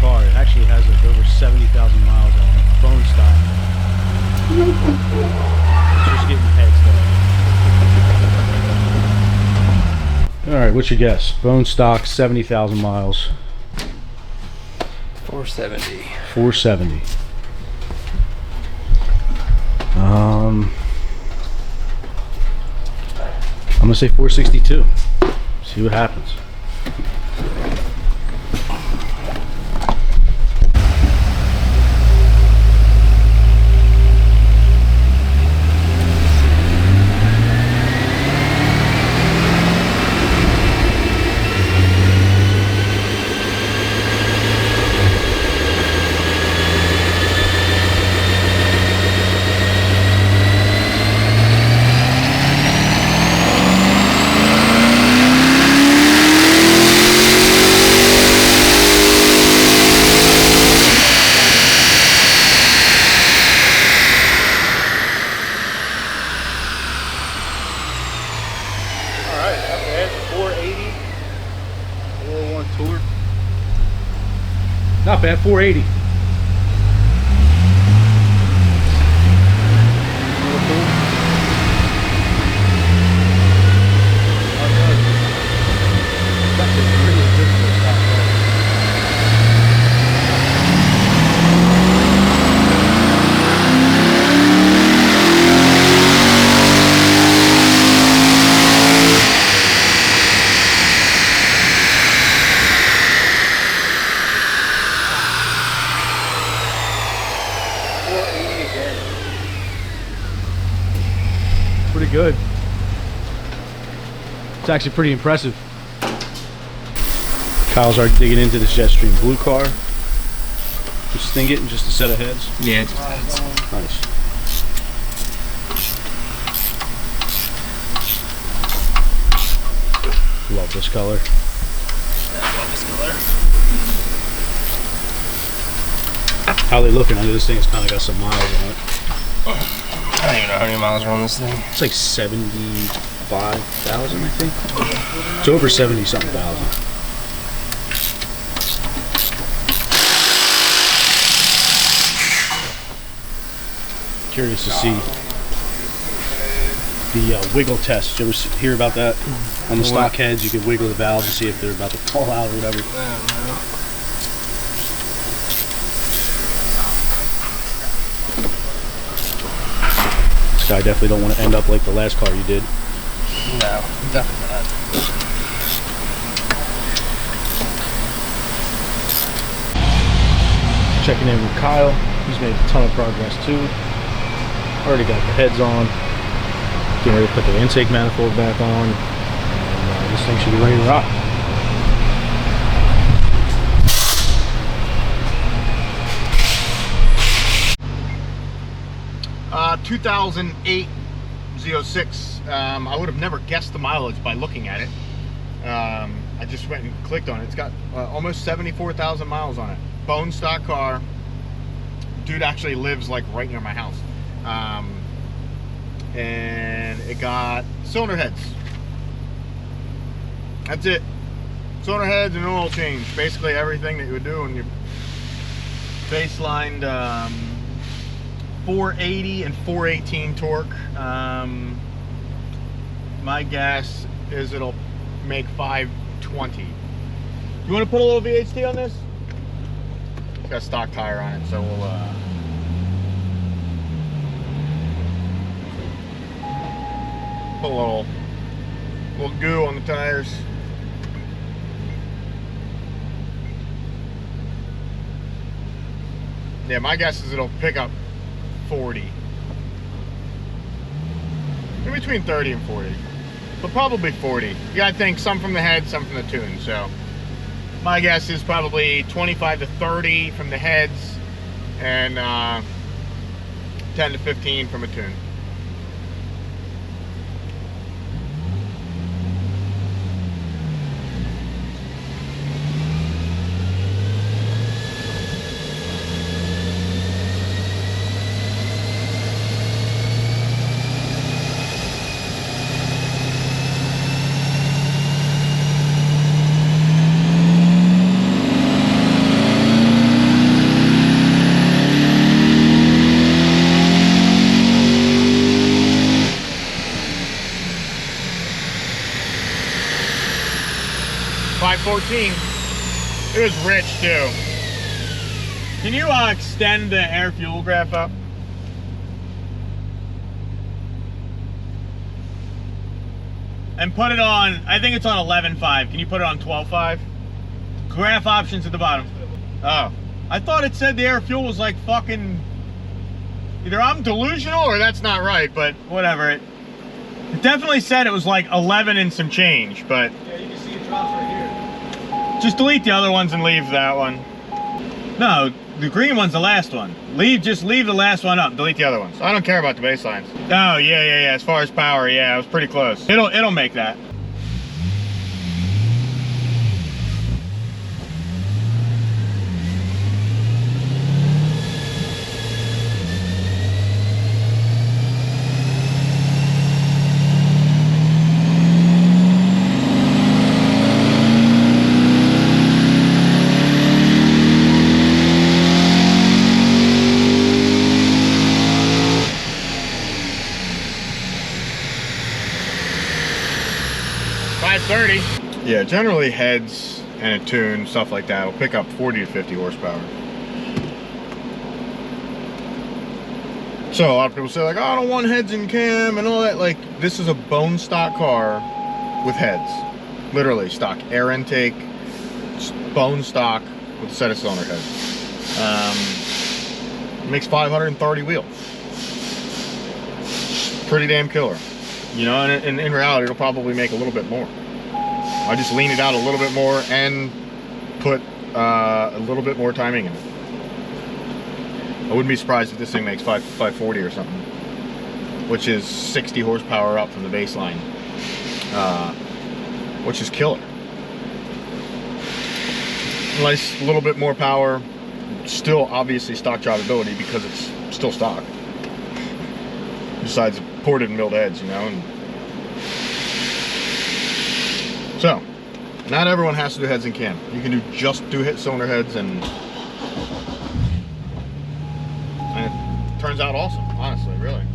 car. It actually has like over 70,000 miles on it. Bone stock. It's just getting heads though. Alright, what's your guess? Bone stock, 70,000 miles. 470. 470. I'm gonna say 462. See what happens. Not bad, 480. Pretty good. It's actually pretty impressive. Kyle's already digging into this Jetstream blue car. What's this thing getting? Just a set of heads? Yeah, just heads. Nice. Love this color. Yeah, I love this color. How are they looking? I know this thing has kind of got some miles on it. I don't even know how many miles are on this thing. It's like 75,000, I think. It's over 70-something thousand. Curious to see the wiggle test. Did you ever hear about that? On the stock heads, you could wiggle the valves to see if they're about to fall out or whatever. I don't know. I definitely don't want to end up like the last car you did. No, definitely not. Checking in with Kyle. He's made a ton of progress too. Already got the heads on. Getting ready to put the intake manifold back on. And this thing should be ready to rock. 2008 Z06. I would have never guessed the mileage by looking at it. I just went and clicked on it. It's got almost 74,000 miles on it. Bone stock car. Dude actually lives like right near my house. And it got cylinder heads. That's it. Cylinder heads and an oil change. Basically everything that you would do when you baselined 480 and 418 torque. My guess is it'll make 520. You want to put a little VHT on this? It's got a stock tire on it, so we'll put a little goo on the tires. Yeah, my guess is it'll pick up 40. In between 30 and 40. But probably 40. You gotta think some from the head, some from the tune. So my guess is probably 25 to 30 from the heads and 10 to 15 from a tune. 514. It was rich too. Can you extend the air fuel graph up? And put it on, I think it's on 11.5. Can you put it on 12.5? Graph options at the bottom. Oh, I thought it said the air fuel was like fucking, either I'm delusional or that's not right, but whatever. It definitely said it was like 11 and some change, but. Yeah, you can see it drops right here. Just delete the other ones and leave that one. No, the green one's the last one. Just leave the last one up. Delete the other ones. I don't care about the baselines. Oh, yeah. As far as power, yeah, it was pretty close. It'll make that. Yeah, generally heads and a tune, stuff like that, will pick up 40 to 50 horsepower. So a lot of people say like, oh, I don't want heads and cam and all that. Like, this is a bone stock car with heads. Literally stock air intake, bone stock with a set of cylinder heads. Makes 530 wheel. Pretty damn killer. You know, and in reality, it'll probably make a little bit more. I just lean it out a little bit more and put a little bit more timing in it. I wouldn't be surprised if this thing makes 540 or something, which is 60 horsepower up from the baseline, which is killer. Nice little bit more power, still obviously stock drivability because it's still stock. Besides ported and milled heads, you know. And so, not everyone has to do heads and cam. You can just do hit cylinder heads, and it turns out awesome, honestly, really.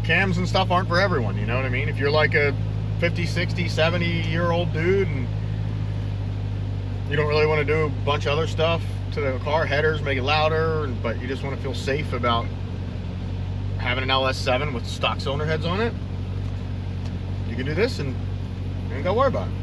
Cams and stuff aren't for everyone, you know what I mean? If you're like a 50, 60, 70-year-old dude and you don't really want to do a bunch of other stuff to the car, headers, make it louder, but you just want to feel safe about having an LS7 with stock cylinder heads on it, you can do this and you ain't gotta worry about it.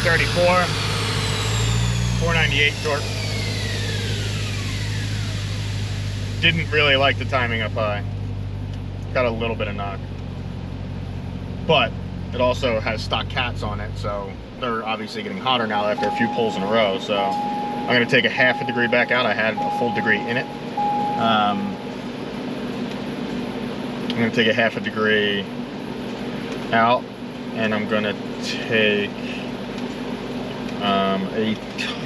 .34, 498 torque. Didn't really like the timing up high. Got a little bit of knock. But it also has stock cats on it, so they're obviously getting hotter now after a few pulls in a row. So I'm gonna take a half a degree back out. I had a full degree in it. I'm gonna take a half a degree out, and I'm gonna take a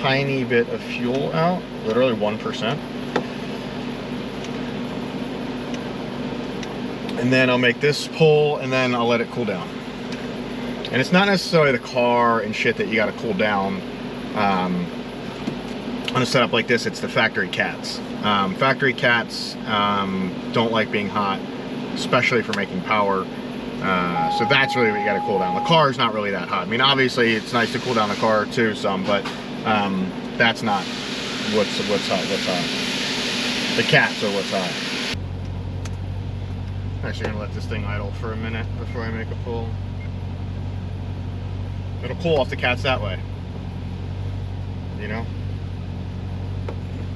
tiny bit of fuel out, literally 1%. And then I'll make this pull, and then I'll let it cool down. And it's not necessarily the car and shit that you gotta cool down. On a setup like this, it's the factory cats. Factory cats don't like being hot, especially for making power. So that's really what you gotta cool down. The car's not really that hot. I mean, obviously it's nice to cool down the car too some, but that's not what's hot. The cats are what's hot. Actually gonna let this thing idle for a minute before I make a pull. It'll cool off the cats that way. You know?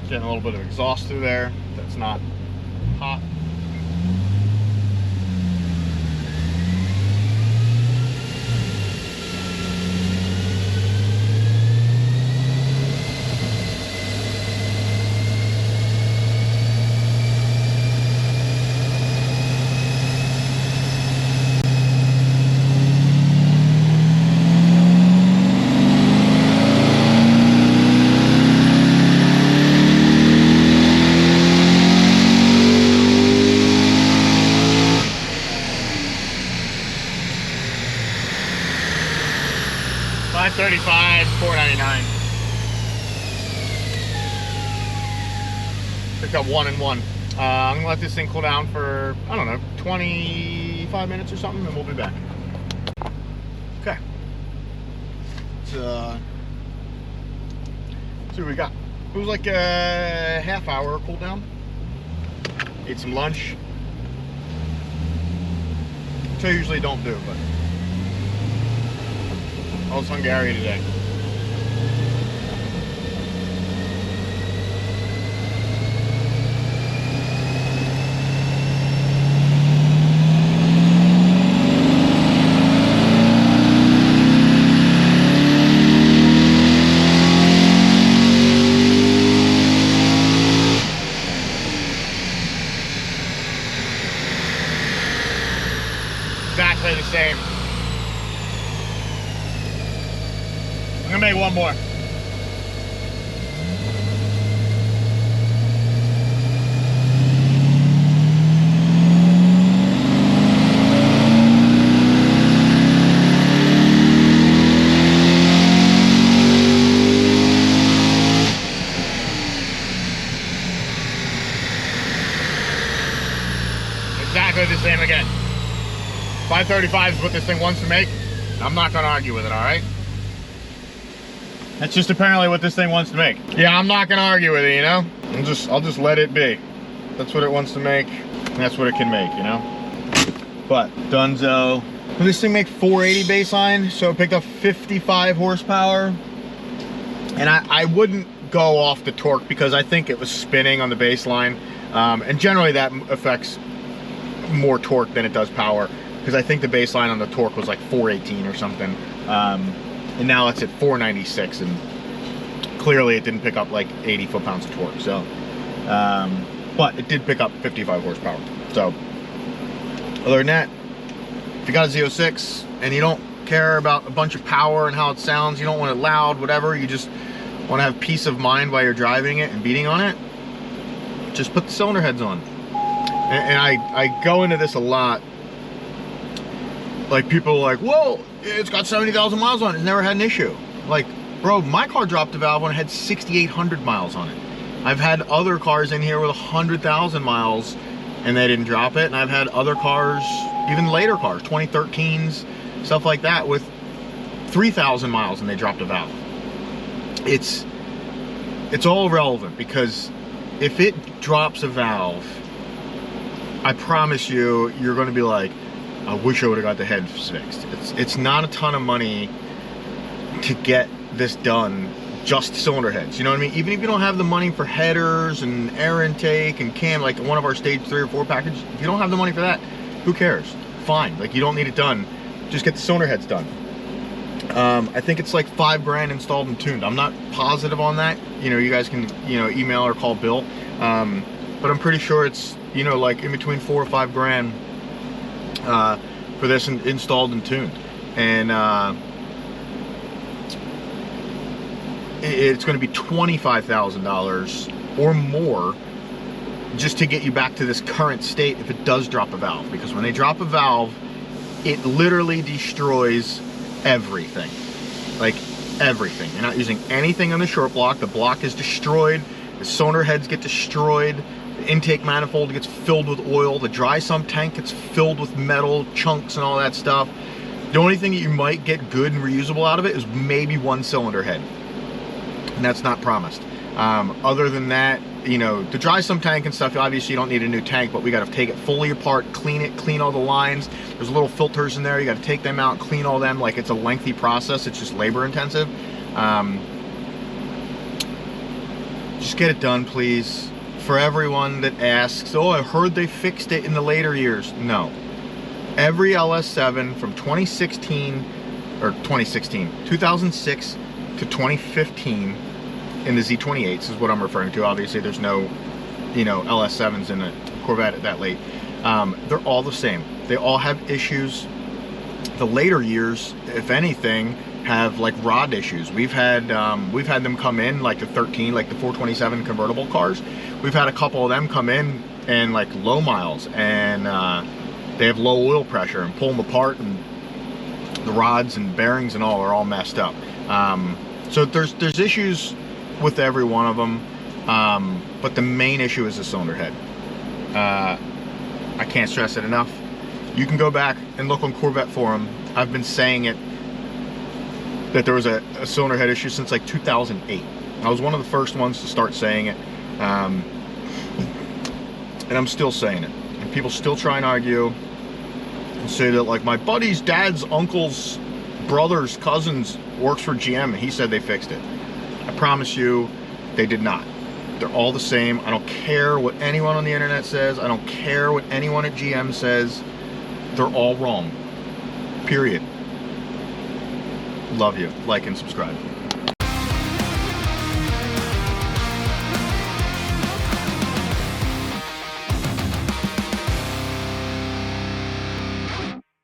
Getting a little bit of exhaust through there that's not hot. 535, $4.99. Picked up 1 and 1. I'm gonna let this thing cool down for, I don't know, 25 minutes or something, and we'll be back. Okay. Let's see what we got. It was like a half-hour cool down. Ate some lunch, which I usually don't do, but I was Hungarian today. Exactly the same. I'm gonna make one more. Exactly the same again. 535 is what this thing wants to make. I'm not gonna argue with it, all right? That's just apparently what this thing wants to make. Yeah, I'm not gonna argue with it, you know? I'll just let it be. That's what it wants to make, and that's what it can make, you know? But, dunzo. Will this thing make 480 baseline? So it picked up 55 horsepower. And I wouldn't go off the torque because I think it was spinning on the baseline. And generally that affects more torque than it does power, because I think the baseline on the torque was like 418 or something, and now it's at 496, and clearly it didn't pick up like 80 foot-pounds of torque. So, but it did pick up 55 horsepower. So, other than that, if you got a Z06 and you don't care about a bunch of power and how it sounds, you don't want it loud, whatever, you just want to have peace of mind while you're driving it and beating on it, just put the cylinder heads on. And I go into this a lot. Like, people are like, whoa, it's got 70,000 miles on it, it's never had an issue. Like, bro, my car dropped a valve when it had 6,800 miles on it. I've had other cars in here with 100,000 miles and they didn't drop it, and I've had other cars, even later cars, 2013s, stuff like that, with 3,000 miles and they dropped a valve. It's all irrelevant, because if it drops a valve, I promise you, you're going to be like, I wish I would have got the heads fixed. It's not a ton of money to get this done, just cylinder heads. You know what I mean? Even if you don't have the money for headers and air intake and cam, like one of our stage 3 or 4 packages, if you don't have the money for that, who cares? Fine. Like, you don't need it done. Just get the cylinder heads done. I think it's like $5 grand installed and tuned. I'm not positive on that. You know, you guys can, you know, email or call Bill. But I'm pretty sure it's, you know, like in between $4 or $5 grand for this installed and tuned. And it's going to be $25,000 or more just to get you back to this current state if it does drop a valve. Because when they drop a valve, it literally destroys everything. Like, everything. You're not using anything on the short block. The block is destroyed. The cylinder heads get destroyed. The intake manifold gets filled with oil. The dry sump tank gets filled with metal chunks and all that stuff. The only thing that you might get good and reusable out of it is maybe one cylinder head. And that's not promised. Other than that, you know, the dry sump tank and stuff, obviously you don't need a new tank, but we got to take it fully apart, clean it, clean all the lines. There's little filters in there. You got to take them out, clean all them. Like, it's a lengthy process. It's just labor intensive. Just get it done, please. For everyone that asks, oh, I heard they fixed it in the later years. No. Every LS7 from 2016 or 2006 to 2015 in the Z28s is what I'm referring to. Obviously, there's no, you know, LS7s in a Corvette that late. They're all the same. They all have issues. The later years, if anything, have like rod issues. We've had them come in, like the 13, like the 427 convertible cars. We've had a couple of them come in and like low miles, and they have low oil pressure, and pull them apart, and the rods and bearings and all are all messed up. So there's issues with every one of them, but the main issue is the cylinder head. I can't stress it enough. You can go back and look on Corvette forum. I've been saying it, that there was a cylinder head issue since like 2008. I was one of the first ones to start saying it, and I'm still saying it. And people still try and argue and say that, like, my buddy's dad's uncle's brother's cousin's works for GM and he said they fixed it. I promise you, they did not. They're all the same. I don't care what anyone on the internet says. I don't care what anyone at GM says. They're all wrong. Period. Love you. Like and subscribe.